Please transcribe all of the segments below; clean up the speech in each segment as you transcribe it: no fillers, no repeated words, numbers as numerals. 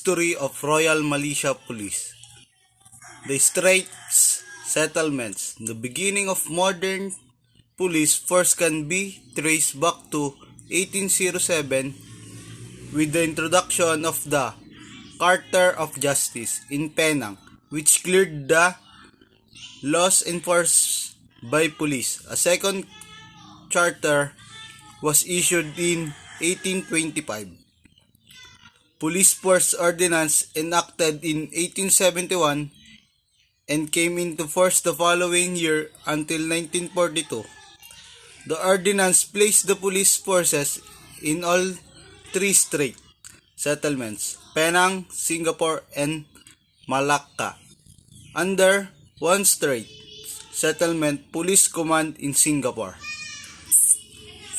History of Royal Malaysia Police. The Straits Settlements. The beginning of modern police force can be traced back to 1807 with the introduction of the Charter of Justice in Penang, which cleared the laws enforced by police. A second charter was issued in 1825. Police Force Ordinance enacted in 1871 and came into force the following year until 1942. The ordinance placed the police forces in all three strait settlements, Penang, Singapore, and Malacca, under one strait settlement police command in Singapore.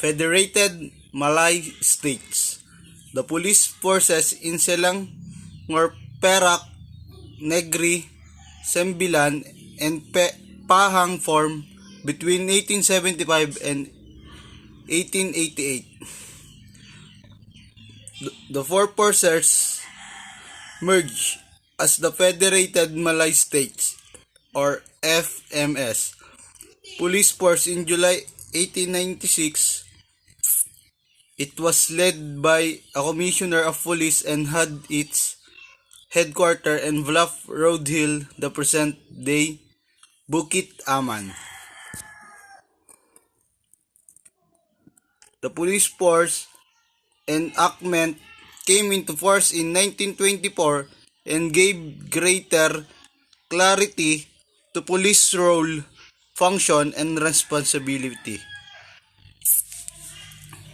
Federated Malay States. The police forces in Selangor, Perak, Negri, Sembilan, and Pahang formed between 1875 and 1888. The four forces merged as the Federated Malay States, or FMS. Police Force in July 1896. It was led by a commissioner of police and had its headquarters in Bluff Road Hill, the present-day Bukit Aman. The police force enactment came into force in 1924 and gave greater clarity to police role, function, and responsibility.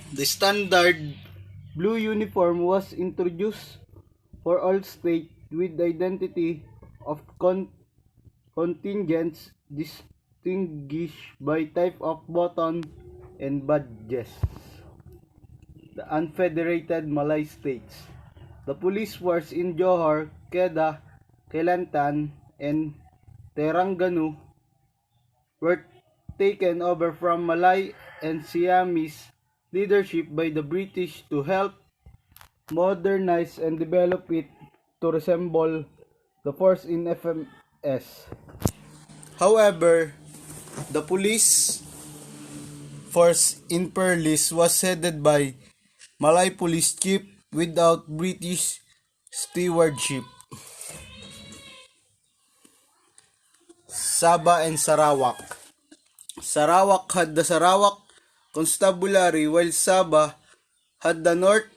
The standard blue uniform was introduced for all states with the identity of contingents distinguished by type of button and badges. The Unfederated Malay States. The police force in Johor, Kedah, Kelantan, and Terengganu were taken over from Malay and Siamese leadership by the British to help modernize and develop it to resemble the force in FMS. However, the police force in Perlis was headed by Malay Police Chief without British stewardship. Sabah and Sarawak. Sarawak had the Sarawak Constabulary, while Sabah had the North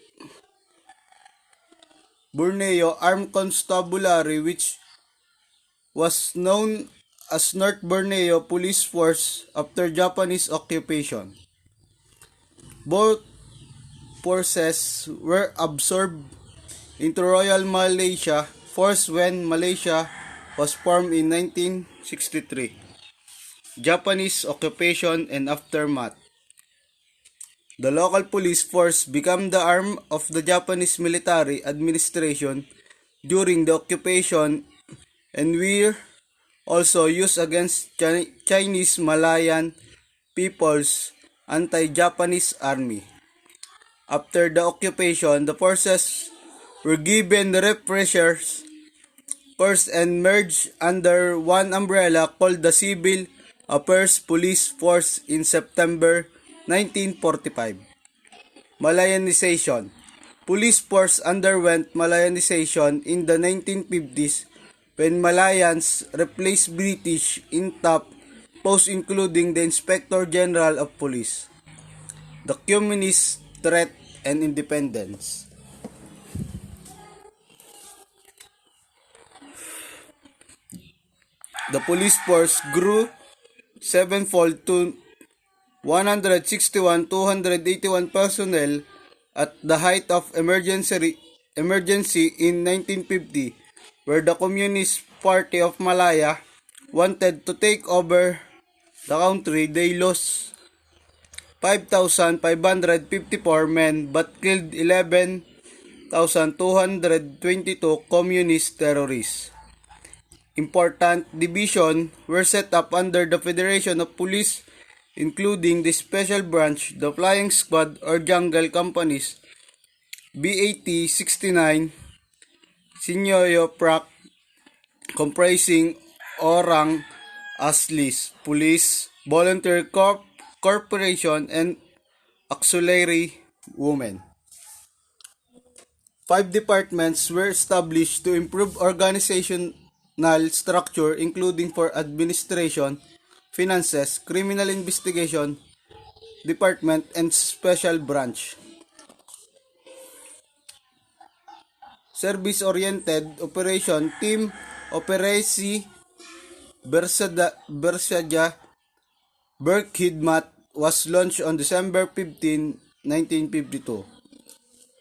Borneo Armed Constabulary, which was known as North Borneo Police Force after Japanese occupation. Both forces were absorbed into Royal Malaysia Force when Malaysia was formed in 1963. Japanese occupation and aftermath. The local police force became the arm of the Japanese military administration during the occupation and were also used against Chinese Malayan People's anti-Japanese army. After the occupation, the forces were given the refreshers course and merged under one umbrella called the Civil Affairs Police Force in September 1945. Malayanization. Police force underwent Malayanization in the 1950s when Malayans replaced British in top posts including the Inspector General of Police, the Communist Threat and Independence. The police force grew sevenfold to 161,281 personnel at the height of emergency in 1950, where the Communist Party of Malaya wanted to take over the country. They lost 5,554 men but killed 11,222 communist terrorists. Important divisions were set up under the Federation of Police, including the Special Branch, the Flying Squad or Jungle Companies, BAT 69, Sinyoyo Prac, comprising Orang Aslis, Police, Volunteer Corporation, and Auxiliary Women. 5 departments were established to improve organizational structure, including for administration, finances, criminal investigation department, and special branch. Service-oriented operation team Operasi Bersaja Berkhidmat was launched on December 15, 1952.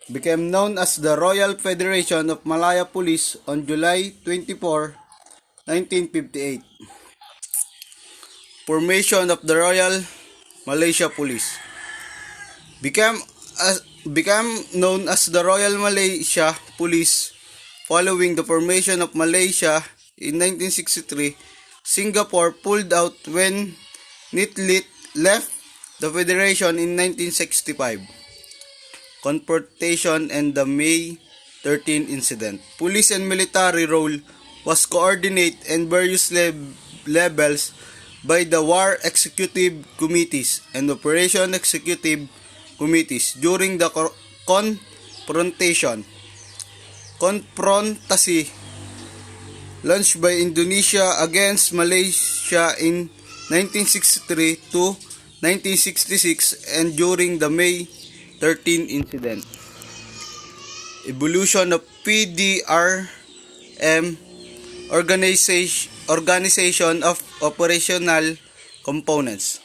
Became known as the Royal Federation of Malaya Police on July 24, 1958. Formation of the Royal Malaysia Police became known as the Royal Malaysia Police following the formation of Malaysia in 1963. Singapore pulled out when Nitlit left the Federation in 1965. Confrontation and the May 13 incident. Police and military role was coordinated in various levels by the War Executive Committees and Operation Executive Committees during the confrontation. Confrontasi launched by Indonesia against Malaysia in 1963 to 1966 and during the May 13 incident. Evolution of PDRM organization of operational components.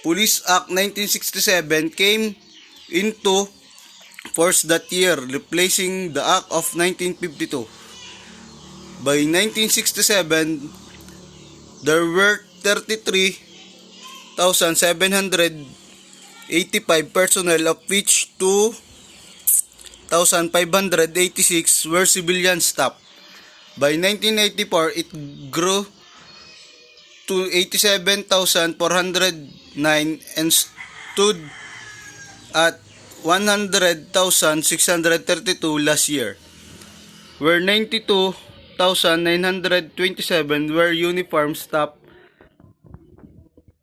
Police Act 1967 came into force that year, replacing the Act of 1952. By 1967, there were 33,785 personnel, of which 2,586 were civilian staff. By 1994, it grew to 87,409 and stood at 100,632 last year, where 92,927 were uniform staff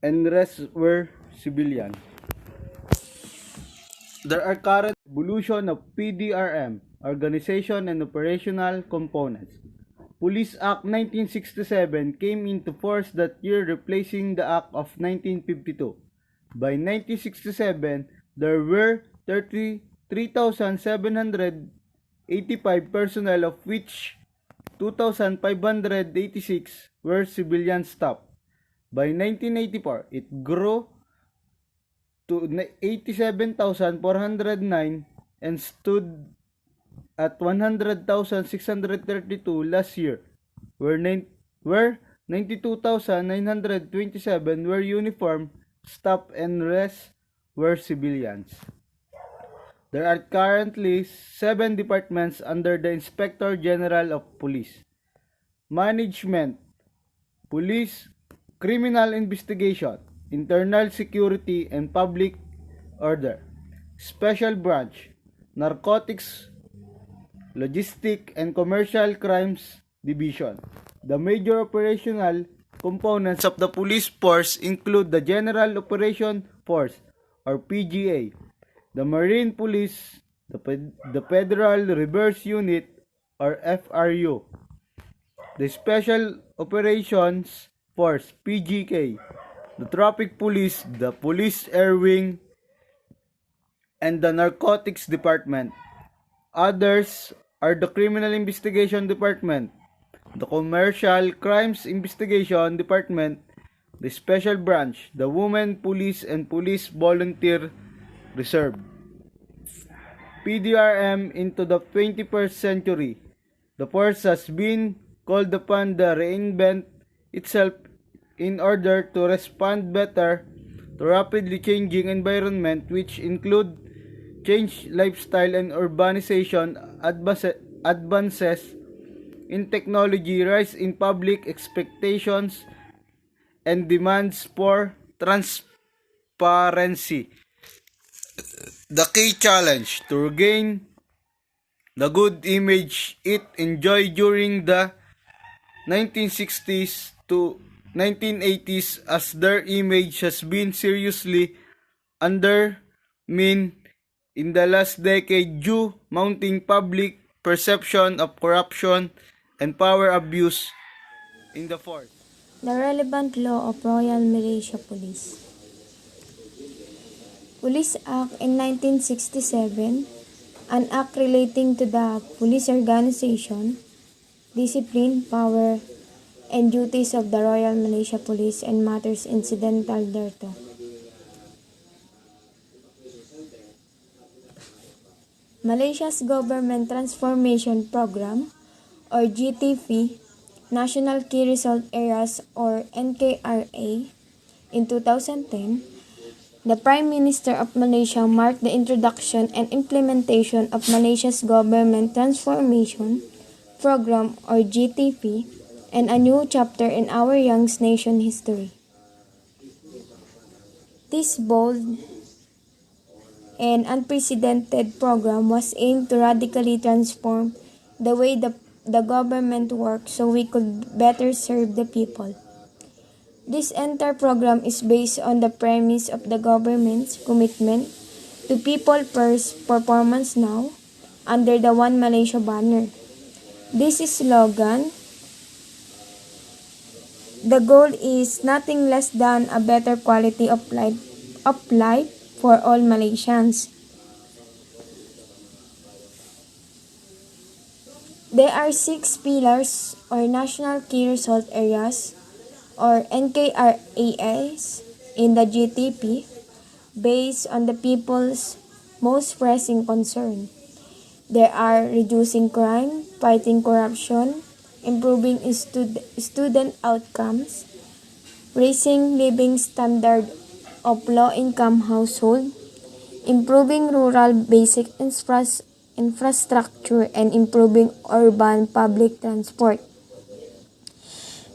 and rest were civilian. There are current evolution of PDRM, organization and operational components. Police Act 1967 came into force that year, replacing the Act of 1952. By 1967, there were 33,785 personnel, of which 2,586 were civilian staff. By 1984, it grew to 87,409 and stood at 100,632 last year, where 92,927 were uniform staff and rest were civilians. There are currently 7 departments under the Inspector General of Police. Management, Police, Criminal Investigation, Internal Security and Public Order. Special Branch, Narcotics, Logistic and Commercial Crimes Division. The major operational components of the police force include the General Operation Force or PGA, the Marine Police, the Federal Reserve Unit or FRU, the Special Operations Force PGK, the Traffic Police, the Police Air Wing, and the Narcotics Department. Others are the Criminal Investigation Department, the Commercial Crimes Investigation Department, the Special Branch, the Women Police and Police Volunteer Reserve. PDRM into the 21st century. The force has been called upon to reinvent itself in order to respond better to rapidly changing environment, which include changed lifestyle and urbanization, advances in technology, rise in public expectations, and demands for transparency. the key challenge to regain the good image it enjoyed during the 1960s to 1980s, as their image has been seriously undermined in the last decade due mounting public perception of corruption and power abuse in the force. The relevant law of Royal Malaysia Police. Police Act in 1967, an act relating to the police organization, discipline, power, and duties of the Royal Malaysia Police and matters incidental thereto. Malaysia's Government Transformation Program, or GTP, National Key Result Areas, or NKRA, in 2010, the Prime Minister of Malaysia marked the introduction and implementation of Malaysia's Government Transformation Program, or GTP, and a new chapter in our young nation history. This bold and unprecedented program was aimed to radically transform the way the government works so we could better serve the people. This entire program is based on the premise of the government's commitment to people first, performance now, under the One Malaysia banner. This slogan, the goal is nothing less than a better quality of life for all Malaysians. There are 6 pillars or National Key Result Areas, or NKRAs, in the GTP based on the people's most pressing concern. There are reducing crime, fighting corruption, improving student outcomes, raising living standard of low-income household, improving rural basic infrastructure, and improving urban public transport.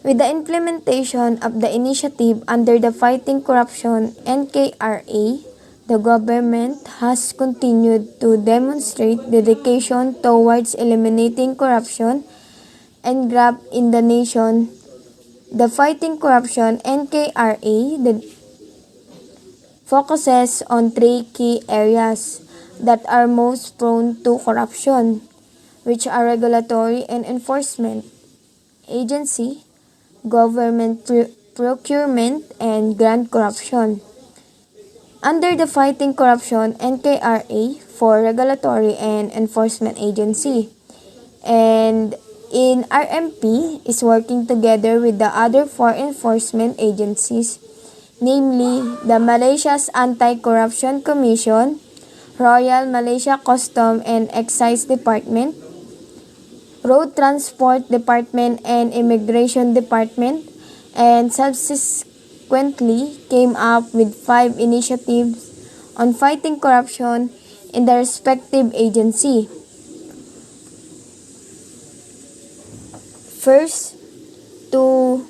With the implementation of the initiative under the Fighting Corruption NKRA, the government has continued to demonstrate dedication towards eliminating corruption and graft in the nation. The Fighting Corruption NKRA focuses on 3 key areas that are most prone to corruption, which are regulatory and enforcement agency, government procurement, and grant corruption. Under the Fighting Corruption NKRA for regulatory and enforcement agency, and in RMP is working together with the other 4 enforcement agencies, namely the Malaysia's Anti-Corruption Commission, Royal Malaysia Custom and Excise Department, Road Transport Department, and Immigration Department, and subsequently came up with 5 initiatives on fighting corruption in the respective agency. First, to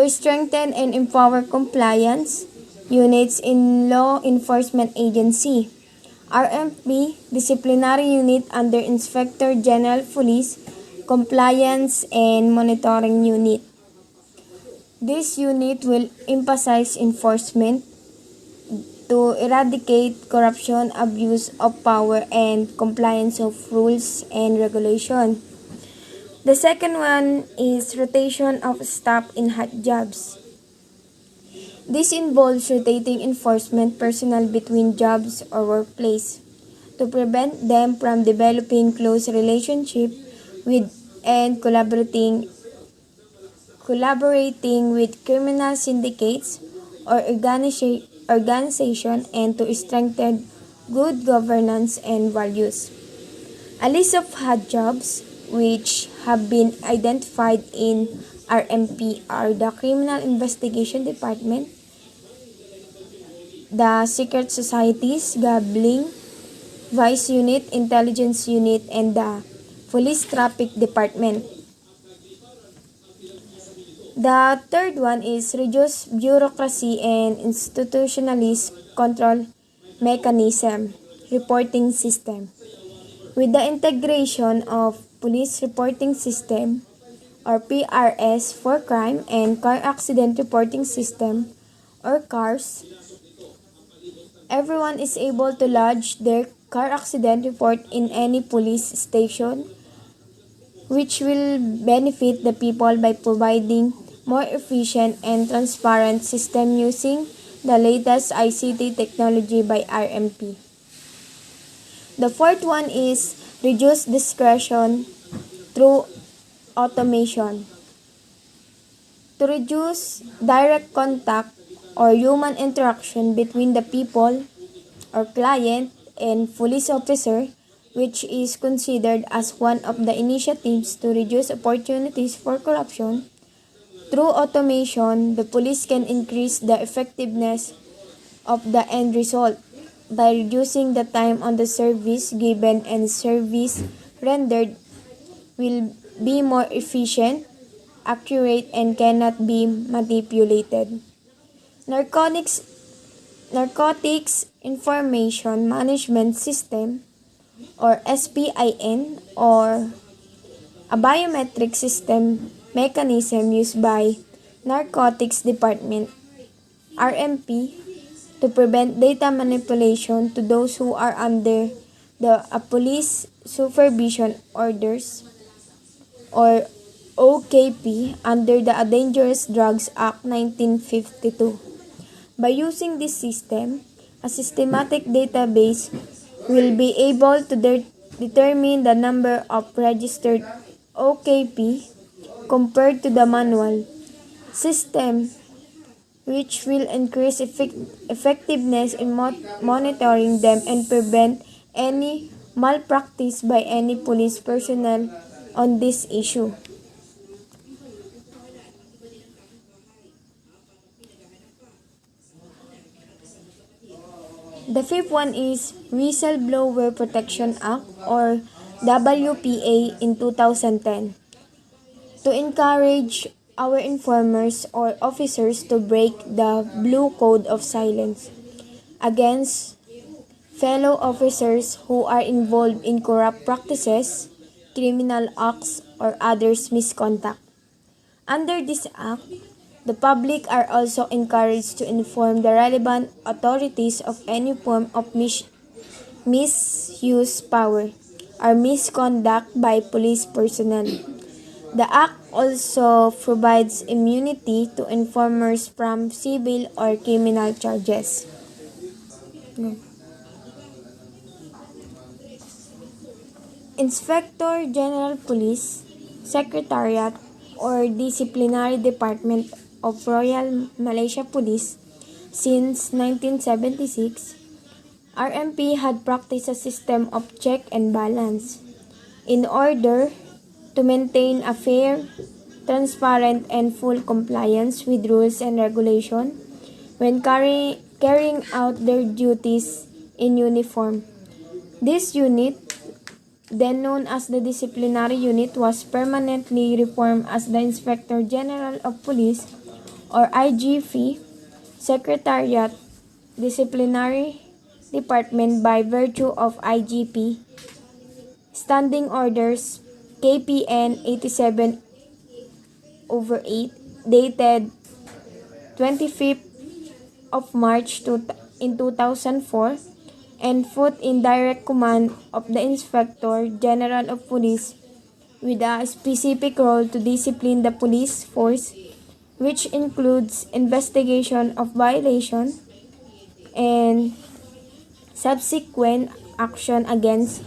strengthen and empower compliance units in law enforcement agency. RMP Disciplinary Unit under Inspector General Police, Compliance and Monitoring Unit. This unit will emphasize enforcement to eradicate corruption, abuse of power, and compliance of rules and regulation. The second one is rotation of staff in hot jobs. This involves rotating enforcement personnel between jobs or workplace to prevent them from developing close relationship with and collaborating with criminal syndicates or organization, and to strengthen good governance and values. A list of hot jobs which have been identified in RMP are the Criminal Investigation Department, the Secret Societies, Gambling, Vice Unit, Intelligence Unit, and the Police Traffic Department. The third one is reduce bureaucracy and institutionalist control mechanism reporting system. With the integration of Police Reporting System or PRS for Crime and Car Accident Reporting System or CARS, everyone is able to lodge their car accident report in any police station, which will benefit the people by providing more efficient and transparent system using the latest ICT technology by RMP. The fourth one is reduce discretion through automation. To reduce direct contact or human interaction between the people or client and police officer, which is considered as one of the initiatives to reduce opportunities for corruption, through automation, the police can increase the effectiveness of the end result by reducing the time on the service given, and service rendered will be more efficient, accurate, and cannot be manipulated. Narcotics Narcotics Information Management System or SPIN, or a biometric system mechanism used by Narcotics Department RMP to prevent data manipulation to those who are under the police supervision orders or OKP under the Dangerous Drugs Act 1952. By using this system, a systematic database will be able to determine the number of registered OKP compared to the manual system, which will increase effectiveness in monitoring them and prevent any malpractice by any police personnel on this issue. The fifth one is Whistleblower Protection Act or WPA in 2010 to encourage our informers or officers to break the blue code of silence against fellow officers who are involved in corrupt practices, criminal acts, or others misconduct. Under this act, the public are also encouraged to inform the relevant authorities of any form of misuse power or misconduct by police personnel. The act also provides immunity to informers from civil or criminal charges. Inspector General Police Secretariat or Disciplinary Department of Royal Malaysia Police since 1976, RMP had practiced a system of check and balance in order to maintain a fair, transparent, and full compliance with rules and regulation when carrying out their duties in uniform. This unit, then known as the Disciplinary Unit, was permanently reformed as the Inspector General of Police or IGP Secretariat Disciplinary Department by virtue of IGP Standing Orders KPN 87/8 dated 25th of March in 2004 and put in direct command of the Inspector General of Police with a specific role to discipline the police force, which includes investigation of violation and subsequent action against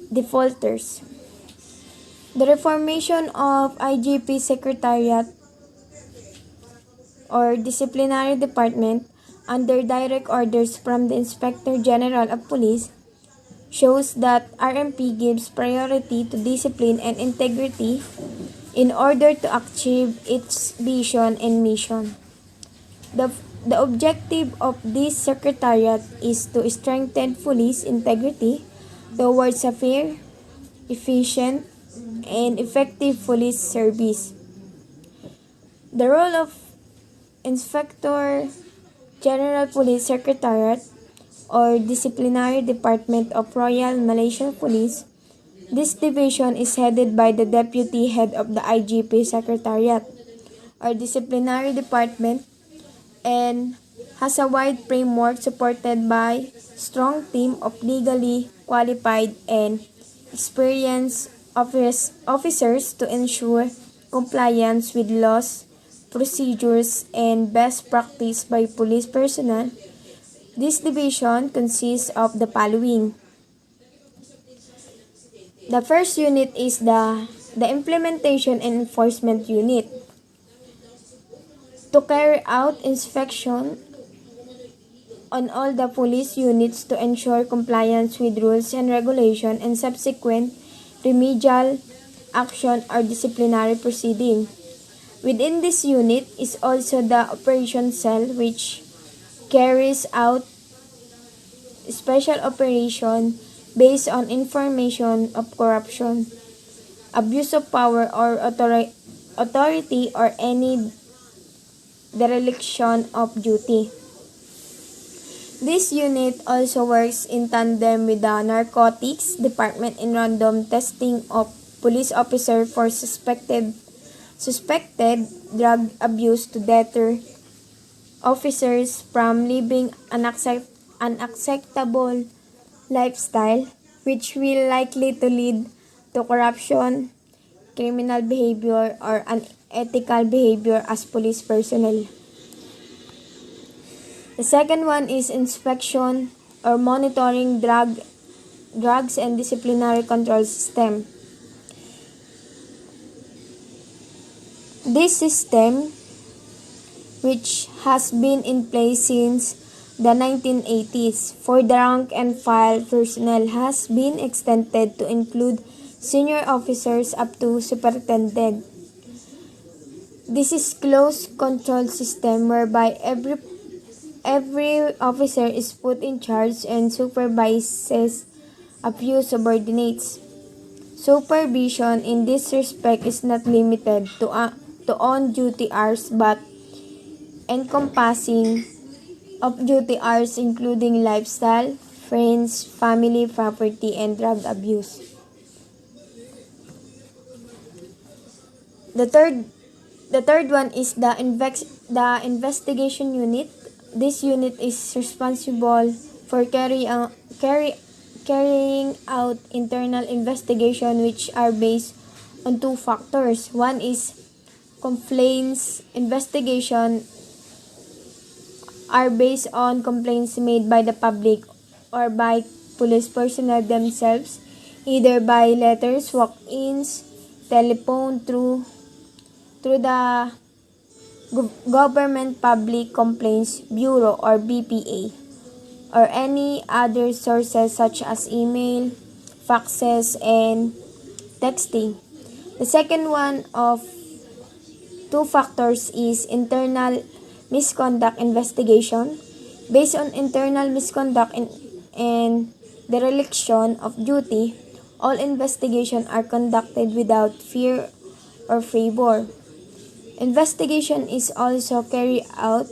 defaulters. The reformation of IGP Secretariat or Disciplinary Department under direct orders from the Inspector General of Police shows that RMP gives priority to discipline and integrity in order to achieve its vision and mission. The objective of this secretariat is to strengthen police integrity towards a fair, efficient, and effective police service. The role of Inspector General Police Secretariat or Disciplinary Department of Royal Malaysia Police. This division is headed by the Deputy Head of the IGP Secretariat, or Disciplinary Department, and has a wide framework supported by strong team of legally qualified and experienced officers to ensure compliance with laws, procedures, and best practice by police personnel. This division consists of the following. The first unit is the Implementation and Enforcement Unit. To carry out inspection on all the police units to ensure compliance with rules and regulation and subsequent remedial action or disciplinary proceeding. Within this unit is also the Operation Cell, which carries out special operation based on information of corruption, abuse of power or authority, or any dereliction of duty. This unit also works in tandem with the Narcotics Department in random testing of police officers for suspected drug abuse to deter officers from living an unacceptable lifestyle, which will likely to lead to corruption, criminal behavior, or unethical behavior as police personnel. The second one is inspection or monitoring drugs and disciplinary control system. This system, which has been in place since the 1980s for the rank and file personnel, has been extended to include senior officers up to superintendent. This is closed control system whereby every officer is put in charge and supervises a few subordinates. Supervision in this respect is not limited to on-duty hours but encompassing off-duty hours including lifestyle, friends, family, property, and drug abuse. The third one is the investigation unit. This unit is responsible for carrying out internal investigation which are based on two factors. One is complaints investigation are based on complaints made by the public or by police personnel themselves, either by letters, walk-ins, telephone, through the Government Public Complaints Bureau or BPA, or any other sources such as email, faxes, and texting. The second one of two factors is internal misconduct investigation. Based on internal misconduct and dereliction of duty, all investigations are conducted without fear or favor. Investigation is also carried out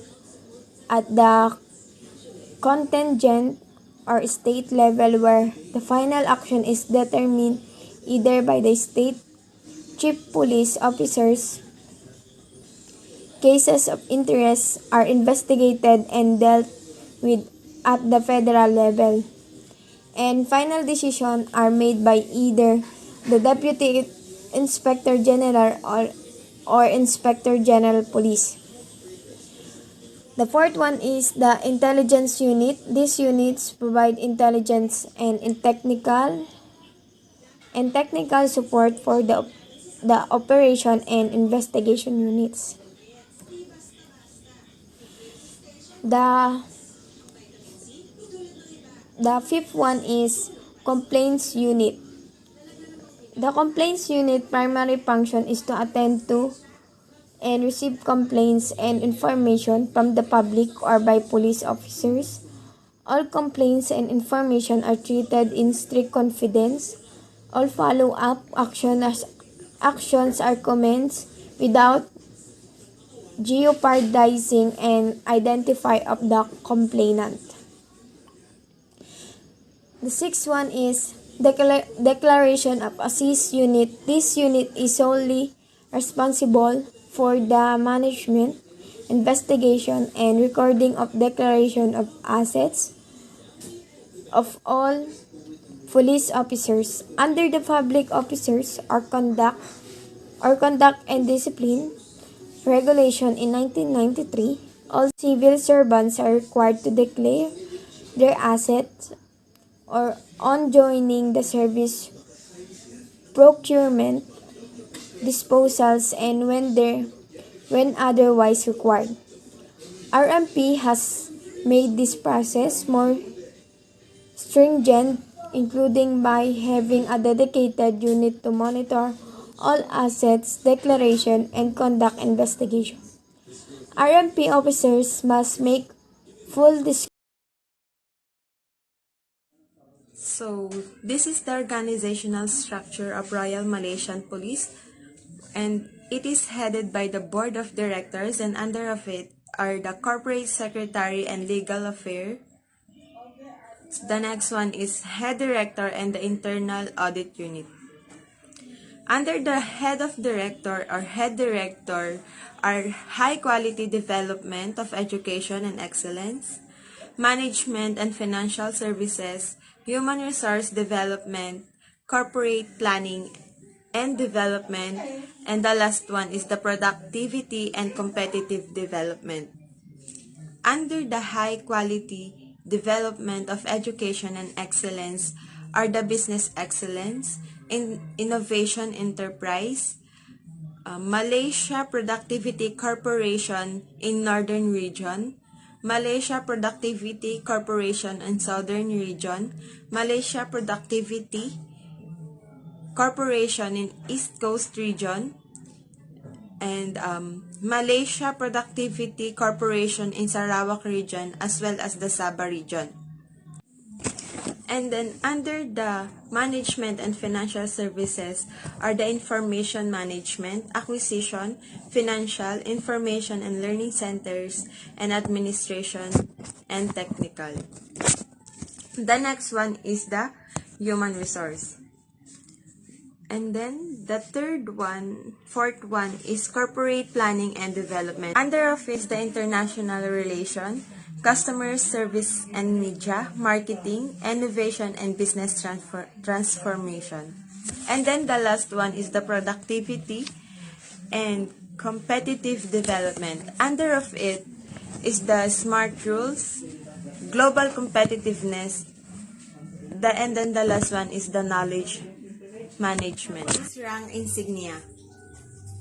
at the contingent or state level where the final action is determined either by the state chief police officers. Cases of interest are investigated and dealt with at the federal level. And final decisions are made by either the Deputy Inspector General or Inspector General Police. The fourth one is the intelligence unit. These units provide intelligence and technical support for the operation and investigation units. The fifth one is complaints unit. The complaints unit primary function is to attend to and receive complaints and information from the public or by police officers. All complaints and information are treated in strict confidence. All follow-up actions are commenced without jeopardizing and identify of the complainant. The sixth one is declaration of assist unit. This unit is solely responsible for the management, investigation, and recording of declaration of assets of all police officers. Under the public officers conduct and discipline regulation in 1993, all civil servants are required to declare their assets or on joining the service, procurement, disposals, and when otherwise required. RMP has made this process more stringent, including by having a dedicated unit to monitor all assets, declaration, and conduct investigation. RMP officers must make full disclosure. So, this is the organizational structure of Royal Malaysian Police, and it is headed by the Board of Directors, and under of it are the Corporate Secretary and Legal Affairs. The next one is Head Director and the Internal Audit Unit. Under the Head of Director or Head Director are high quality development of education and excellence, management and financial services, human resource development, corporate planning and development, and the last one is the productivity and competitive development. Under the high quality development of education and excellence are the business excellence, innovation enterprise, Malaysia Productivity Corporation in Northern Region, Malaysia Productivity Corporation in Southern Region, Malaysia Productivity Corporation in East Coast Region, and Malaysia Productivity Corporation in Sarawak Region, as well as the Sabah Region. And then under the management and financial services are the information management, acquisition, financial, information and learning centers, and administration and technical. The next one is the human resource. And then the fourth one is corporate planning and development. Under of is the international relation, customer service and media, marketing, innovation, and business transformation. And then the last one is the productivity and competitive development. Under of it is the smart rules, global competitiveness, and then the last one is the knowledge management. Rank insignia.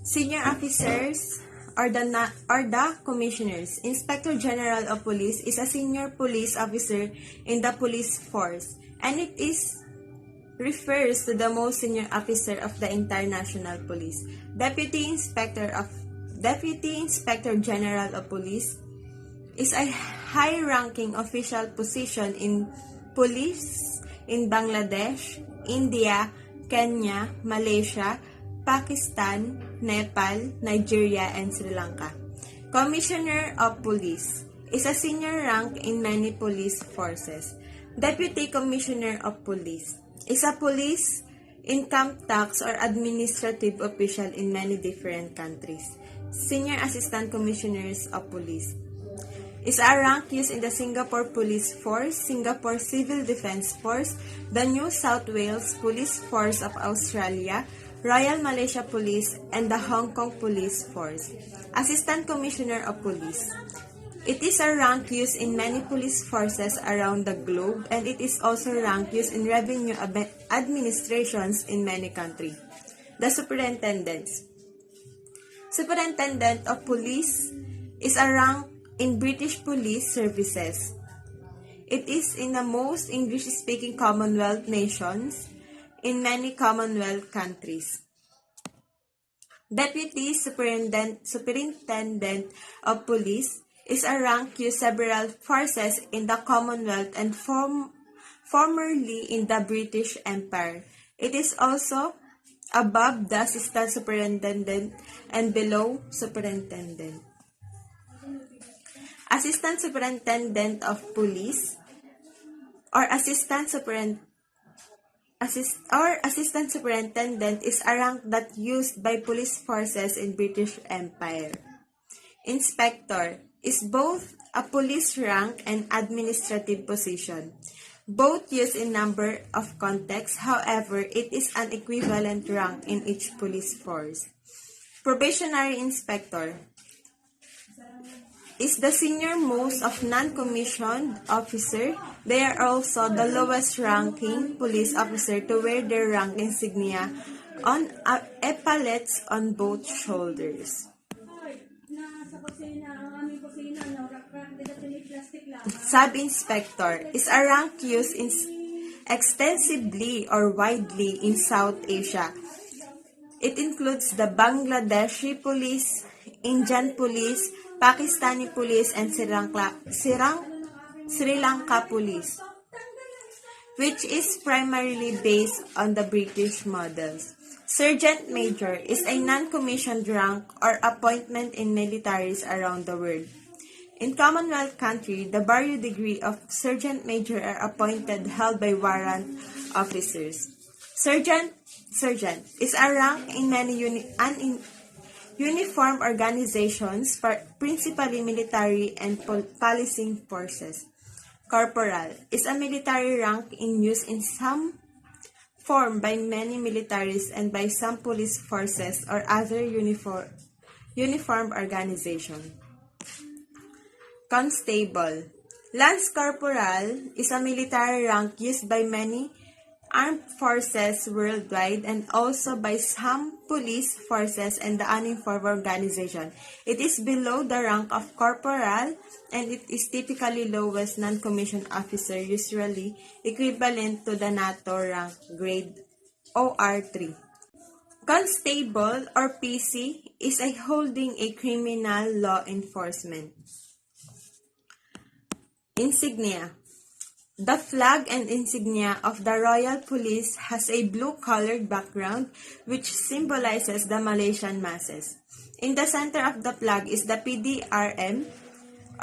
Senior officers are the commissioners. Inspector General of Police is a senior police officer in the police force, and it refers to the most senior officer of the international police. Deputy Inspector General of Police is a high-ranking official position in police in Bangladesh, India, Kenya, Malaysia, Pakistan, Nepal, Nigeria, and Sri Lanka. Commissioner of Police is a senior rank in many police forces. Deputy Commissioner of Police is a police, income tax, or administrative official in many different countries. Senior Assistant Commissioners of Police is a rank used in the Singapore Police Force, Singapore Civil Defence Force, the New South Wales Police Force of Australia, Royal Malaysia Police, and the Hong Kong Police Force. Assistant Commissioner of Police. It is a rank used in many police forces around the globe, and it is also a rank used in revenue administrations in many countries. The Superintendents. Superintendent of Police is a rank in British Police Services. It is in the most English-speaking Commonwealth nations in many Commonwealth countries. Deputy Superintendent of Police is a rank used several forces in the Commonwealth and formerly in the British Empire. It is also above the Assistant Superintendent and below Superintendent. Assistant Superintendent of Police or assistant superintendent is a rank that used by police forces in British Empire. Inspector is both a police rank and administrative position. Both used in number of contexts, however, it is an equivalent rank in each police force. Probationary inspector is the senior most of non-commissioned officer. They are also the lowest ranking police officer to wear their rank insignia on epaulets on both shoulders. Sub-inspector is a rank used extensively or widely in South Asia. It includes the Bangladeshi police, Indian police, Pakistani police, and Sri Lanka police, which is primarily based on the British models. Sergeant Major is a non-commissioned rank or appointment in militaries around the world. In Commonwealth countries, the barrio degree of Sergeant Major are appointed held by warrant officers. Sergeant is a rank in many uniform organizations, principally military and policing forces. Corporal is a military rank in use in some form by many militaries and by some police forces or other uniform organization. Constable. Lance Corporal is a military rank used by many armed forces worldwide and also by some police forces and the uniformed organization. It is below the rank of corporal and it is typically lowest non-commissioned officer, usually equivalent to the NATO rank grade OR3. Constable or PC is a holding a criminal law enforcement. Insignia. The flag and insignia of the Royal Police has a blue-colored background which symbolizes the Malaysian masses. In the center of the flag is the PDRM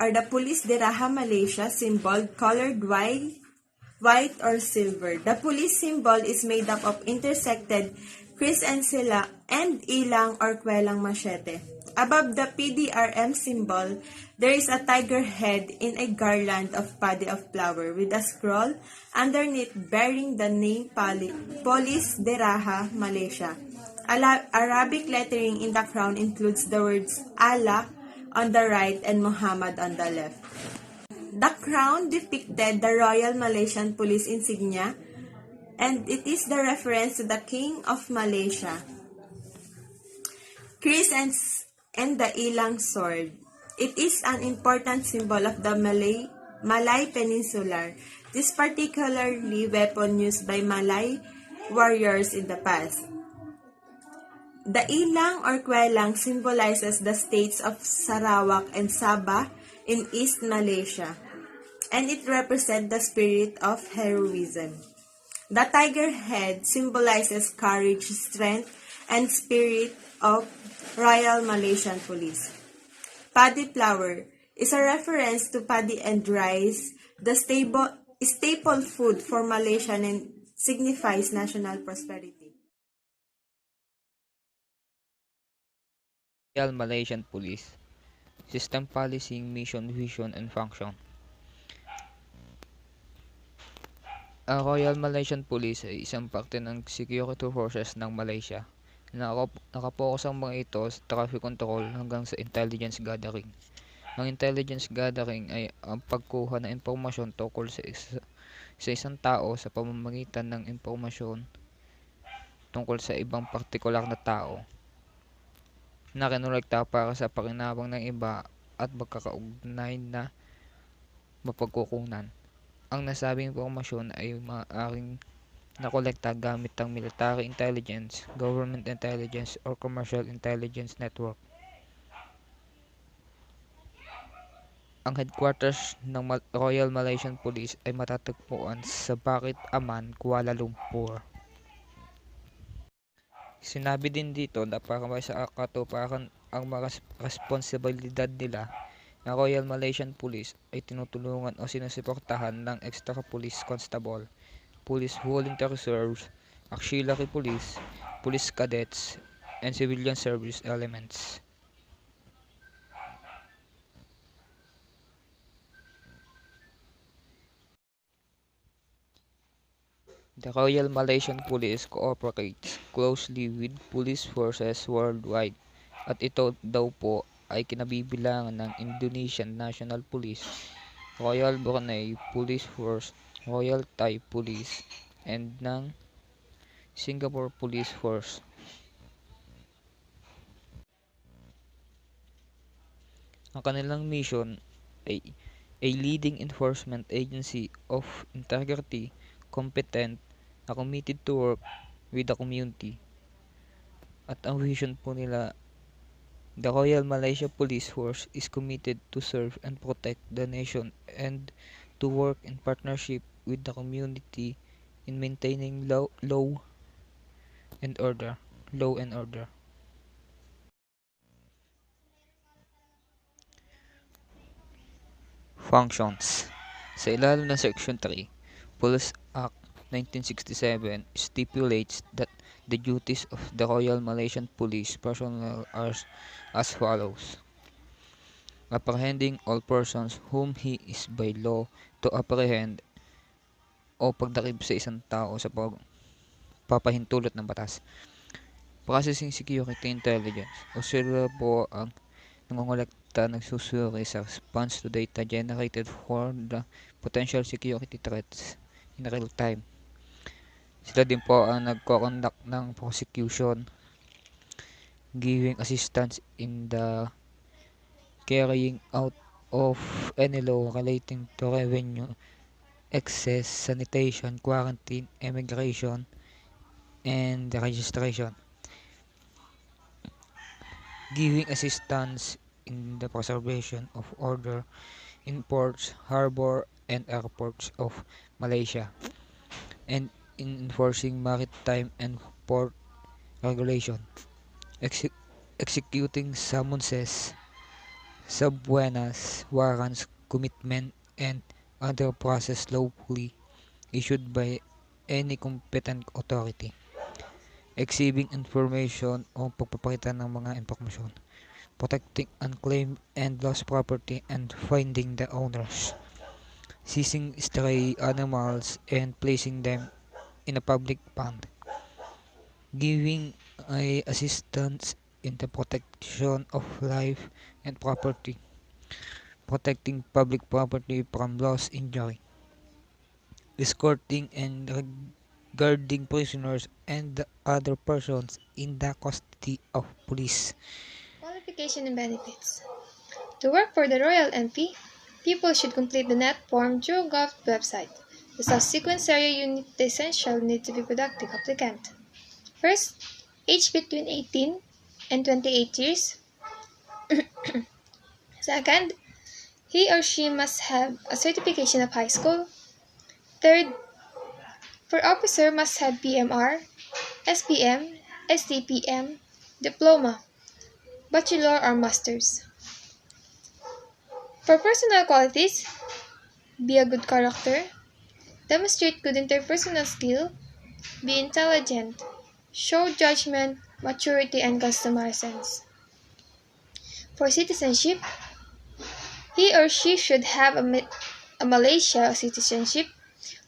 or the Police Diraha Malaysia symbol colored white or silver. The police symbol is made up of intersected Chris and ilang or kwelang machete. Above the PDRM symbol, there is a tiger head in a garland of paddy of flower with a scroll underneath bearing the name Police Diraha Malaysia. Arabic lettering in the crown includes the words Allah on the right and Muhammad on the left. The crown depicted the Royal Malaysian Police insignia, and it is the reference to the King of Malaysia. Chris and the ilang sword. It is an important symbol of the Malay Peninsula. This particularly weapon used by Malay warriors in the past. The ilang or kwelang symbolizes the states of Sarawak and Sabah in East Malaysia, and it represents the spirit of heroism. The tiger head symbolizes courage, strength, and spirit of Royal Malaysian Police. Paddy flour is a reference to paddy and rice, the staple food for Malaysian and signifies national prosperity. Royal Malaysian Police System, Policing, Mission, Vision, and Function. Ang Royal Malaysian Police ay isang parte ng security forces ng Malaysia. Nakapokus ang mga ito sa traffic control hanggang sa intelligence gathering. Ang intelligence gathering ay ang pagkuha ng impormasyon tungkol sa isang tao sa pamamagitan ng impormasyon tungkol sa ibang partikular na tao na kinolekta para sa pakinabang ng iba at magkakaugnay na mapagkukunan. Ang nasabing impormasyon ay maaaring nakolekta gamit ang military intelligence, government intelligence, or commercial intelligence network. Ang headquarters ng Royal Malaysian Police ay matatagpuan sa Bukit Aman, Kuala Lumpur. Sinabi din dito na para sa katuparan ang mga responsibilidad nila, Ang Royal Malaysian Police ay tinutulungan o sinusuportahan ng extra police constable, police volunteer reserves, auxiliary police, police cadets, and civilian service elements. The Royal Malaysian Police cooperates closely with police forces worldwide at ito daw po ay kinabibilangan ng Indonesian National Police, Royal Brunei Police Force, Royal Thai Police, and ng Singapore Police Force. Ang kanilang mission ay a leading enforcement agency of integrity, competent, na committed to work with the community. At ang vision po nila, the Royal Malaysia Police Force is committed to serve and protect the nation and to work in partnership with the community in maintaining law and order. Law and order. Functions. Sa ilalim ng Section 3, Police Act 1967 stipulates that the duties of the Royal Malaysian Police personnel are as follows: apprehending all persons whom he is by law to apprehend o pagdakip sa isang tao sa pagpapahintulot ng batas. Processing security intelligence o sila po ang nangongolekta, nagsusuri sa response to data generated for the potential security threats in real time. Sila din po ang nagko-conduct ng prosecution, giving assistance in the carrying out of any law relating to revenue, excess, sanitation, quarantine, immigration, and registration. Giving assistance in the preservation of order in ports, harbor, and airports of Malaysia, and in enforcing maritime and port regulation, executing summonses, subpoenas, warrants, commitment, and other process lawfully issued by any competent authority, exhibiting information o pagpapakita ng mga impormasyon, protecting unclaimed and lost property and finding the owners, seizing stray animals and placing them in a public fund, giving assistance in the protection of life and property, protecting public property from loss, injury, escorting and guarding prisoners and other persons in the custody of police. Qualification and benefits. To work for the Royal MP, people should complete the net form through Gov website. The subsequent area unit the essential need to be productive applicant. First, age between 18 and 28 years. Second, he or she must have a certification of high school. Third, for officer must have PMR, SPM, STPM, diploma, bachelor or master's. For personal qualities, be a good character, demonstrate good interpersonal skill, be intelligent, show judgment, maturity, and customary sense. For citizenship, he or she should have a Malaysia citizenship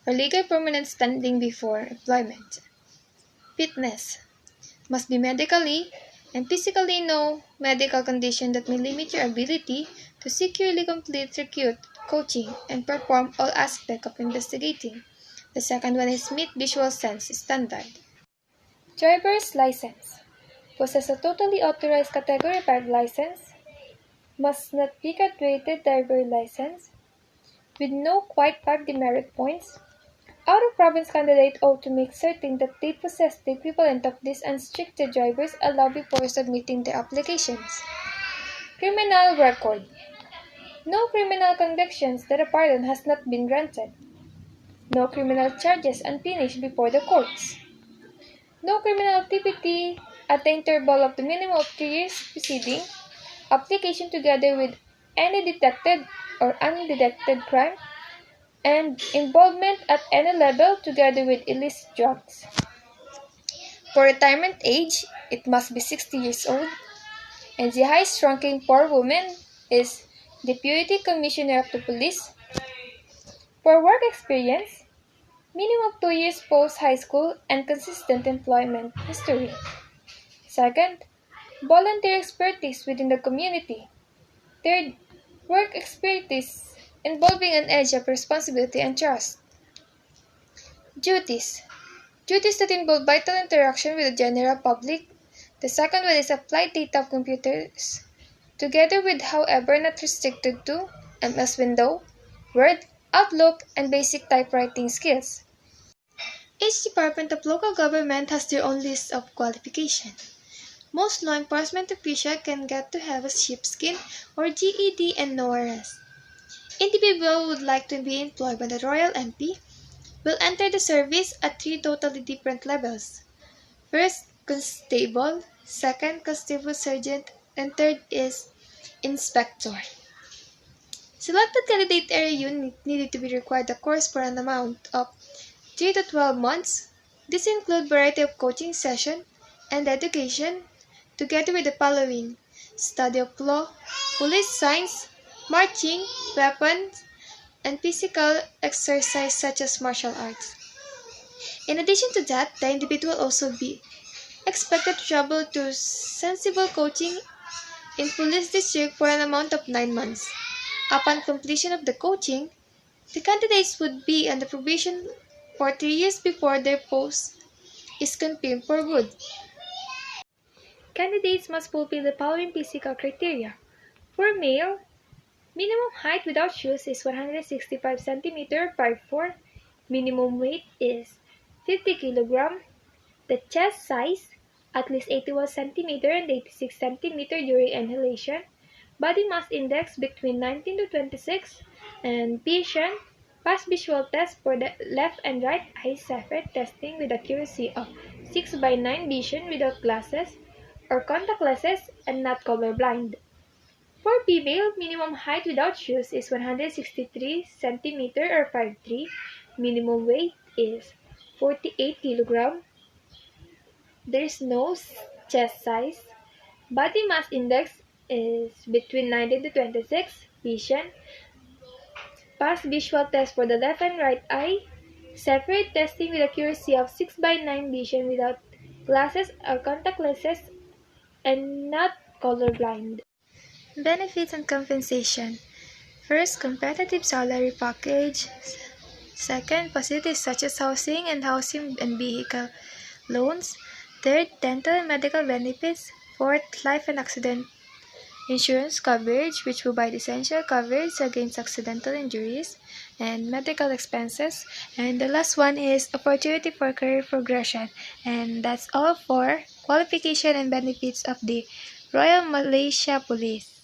or legal permanent standing before employment. Fitness must be medically and physically no medical condition that may limit your ability to securely complete, recruit, coaching, and perform all aspects of investigating. The second one is meet visual sense standard. Driver's license. Possess a totally authorized Category 5 license. Must not be graduated driver license. With no quite 5 demerit points. Out-of-province candidate ought to make certain that they possess the equivalent of these unrestricted drivers allowed before submitting their applications. Criminal record. No criminal convictions that a pardon has not been granted. No criminal charges unfinished before the courts. No criminal activity at the interval of the minimum of 3 years preceding application together with any detected or undetected crime, and involvement at any level together with illicit drugs. For retirement age, it must be 60 years old, and the highest ranking for women is Deputy Commissioner of the Police. For work experience, minimum 2 years post high school and consistent employment history. Second, volunteer expertise within the community. Third, work expertise involving an edge of responsibility and trust. Duties. Duties that involve vital interaction with the general public. The second one is applied data of computers, together with, however not restricted to, MS Window, Word, Outlook, and basic typewriting skills. Each department of local government has their own list of qualifications. Most law enforcement officials can get to have a sheepskin or GED and no arrest. Individual who would like to be employed by the Royal MP will enter the service at three totally different levels. First, constable, second, constable sergeant, and third is inspector. Selected candidate area unit needed to be required a course for an amount of 3 to 12 months. This includes variety of coaching session and education, together with the following: study of law, police science, marching, weapons, and physical exercise such as martial arts. In addition to that, the individual also be expected to travel to sensible coaching in police district for an amount of 9 months. Upon completion of the coaching, the candidates would be under probation for 3 years before their post is confirmed for good. Candidates must fulfill the following physical criteria. For male, minimum height without shoes is 165 cm or 5'4". Minimum weight is 50 kg. The chest size, at least 81 cm and 86 cm during inhalation. Body mass index between 19 to 26. And vision, past visual test for the left and right eye separate testing with accuracy of 6:9 vision without glasses or contact lenses and not colorblind. For female, minimum height without shoes is 163 cm or 5'3". Minimum weight is 48 kg. There is no chest size. Body mass index is between 19 to 26. Vision. Pass visual test for the left and right eye. Separate testing with accuracy of 6:9 vision without glasses or contact lenses and not colorblind. Benefits and compensation. First, competitive salary package. Second, facilities such as housing and vehicle loans. Third, dental and medical benefits. Fourth, life and accident insurance coverage, which provide essential coverage against accidental injuries and medical expenses. And the last one is opportunity for career progression. And that's all for qualification and benefits of the Royal Malaysia Police.